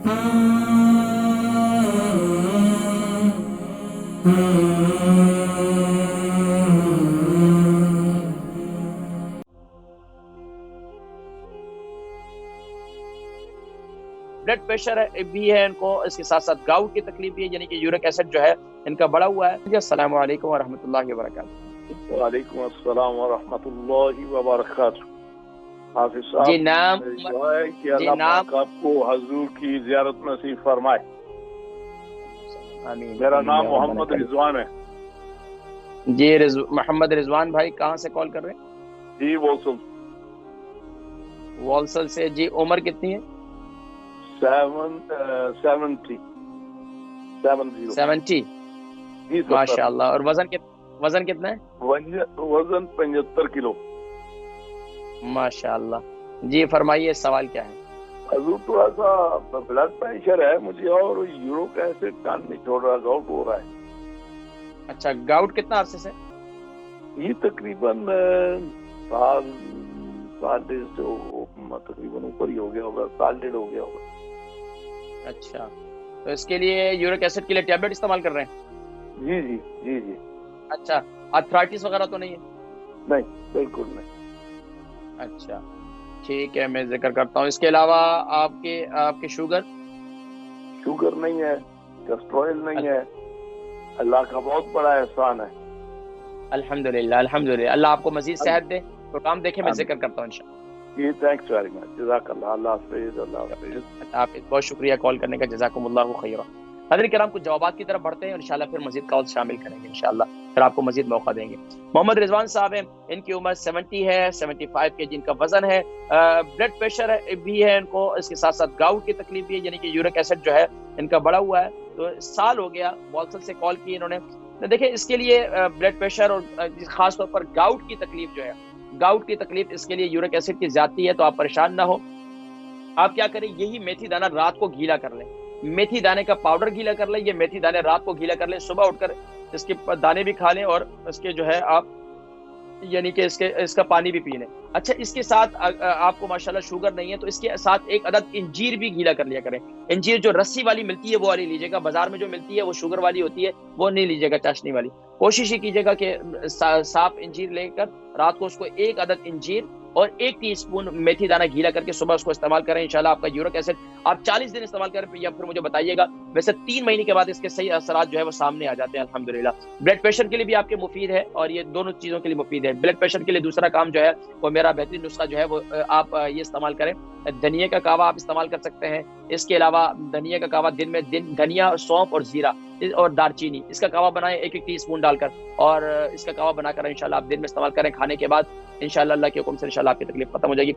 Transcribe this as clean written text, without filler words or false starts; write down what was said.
Blood pressure भी है इनको, इसके साथ साथ गाउट की तकलीफ भी है, यानी कि यूरिक एसिड जो है इनका बढ़ा हुआ है। जी अस्सलाम वालेकुम व रहमतुल्लाहि व बरकातहू। वालेकुम अस्सलाम व रहमतुल्लाहि व बरकातहू। हाफिज साहब, जी नाम दुआ है कि जी अल्लाह नाम पाक आपको हुजूर की ज़ियारत नसीब फरमाए। आमीन। मेरा नाम आमीन या रब्बल मोहम्मद आलमीन। रिजवान है। जी मोहम्मद रिजवान भाई कहाँ से कॉल कर रहे हैं? जी वो सब वॉलसल से। जी उम्र कितनी है? 70। 70। जी 70। माशाल्लाह। और वजन कितना है? वजन 75 किलो। माशाल्लाह। जी फरमाइए सवाल क्या है? हुजूर थोड़ा सा ब्लड प्रेशर है मुझे और यूरिक एसिड कान नहीं छोड़ रहा, गाउट हो रहा है। अच्छा, गाउट कितना अरसे से? ये तकरीबन साल साल डेढ़ से तकरीबन ऊपर ही हो गया होगा, साल डेढ़ हो गया होगा। अच्छा, तो इसके लिए यूरिक एसिड के लिए टैबलेट इस्तेमाल कर रहे हैं? जी जी जी जी। अच्छा, आर्थराइटिस वगैरह तो नहीं है? नहीं, बिल्कुल नहीं। अच्छा ठीक है, मैं जिक्र करता हूँ। इसके अलावा आपके आपके शुगर नहीं है, कोलेस्ट्रॉल नहीं है। अल्लाह का बहुत बड़ा एहसान है। अल्हम्दुलिल्लाह अल्हम्दुलिल्लाह। अल्लाह आपको मजीद सेहत दे। प्रोग्राम देखे, मैं जिक्र करता हूँ इंशाअल्लाह। जी थैंक्स वेरी मच, जज़ाकल्लाह। अल्लाह हाफिज़। अल्लाह हाफिज़। आप बहुत शुक्रिया कॉल करने का, जज़ाकुमुल्लाहु खैरा। हज़रात किराम, कुछ जवाबात की तरफ बढ़ते हैं और इंशाल्लाह फिर मजीद कॉल शामिल करेंगे इंशाल्लाह, फिर आपको मजीद मौका देंगे। मोहम्मद रिजवान साहब हैं, इनकी उम्र 70 है, 75 के जिनका वजन है। ब्लड प्रेशर भी है इनको, इसके साथ साथ गाउट की तकलीफ भी है, यानी कि यूरिक एसिड जो है इनका बढ़ा हुआ है। तो साल हो गया वॉल्सल से कॉल की इन्होंने। तो देखिए इसके लिए ब्लड प्रेशर और खासतौर पर गाउट की तकलीफ जो है, गाउट की तकलीफ, इसके लिए यूरिक एसिड की ज्यादती है। तो आप परेशान ना हो। आप क्या करें, यही मेथी दाना रात को गीला कर लें। मेथी दाने का पाउडर गीला कर लें। ये मेथी दाने रात को गीला कर लें, सुबह उठकर इसके दाने भी खा लें और इसके जो है आप यानी कि इसका पानी भी पी लें। अच्छा, इसके साथ आपको माशाल्लाह शुगर नहीं है तो इसके साथ एक अदद इंजीर भी गीला कर लिया करें। इंजीर जो रस्सी वाली मिलती है वो वाली लीजिएगा, बाजार में जो मिलती है वो शुगर वाली होती है, वो नहीं लीजिएगा, चाशनी वाली। कोशिश ही कीजिएगा कि साफ इंजीर लेकर रात को उसको एक अदद इंजीर और 1 टीस्पून मेथी दाना गीला करके सुबह उसको इस्तेमाल करें। इंशाल्लाह आपका यूरिक एसिड आप 40 दिन इस्तेमाल करें या फिर मुझे बताइएगा। वैसे 3 महीने के बाद इसके सही असरात जो है वो सामने आ जाते हैं अल्हम्दुलिल्लाह। ब्लड प्रेशर के लिए भी आपके मुफीद है और ये दोनों चीजों के लिए मुफीद है। ब्लड प्रेशर के लिए दूसरा काम जो है वो मेरा बेहतरीन नुस्खा जो है वो आप ये इस्तेमाल करें। धनिया का कावा आप इस्तेमाल कर सकते हैं। इसके अलावा धनिया का कावा दिन में धनिया, सौंफ और जीरा और दालचीनी, इसका कावा बनाएं 1-1 टीस्पून डालकर, और इसका कावा बनाकर इंशाल्लाह आप दिन में इस्तेमाल करें खाने के बाद। इंशाल्लाह अल्लाह के हुक्म से इंशाल्लाह आपकी तकलीफ खत्म हो जाएगी।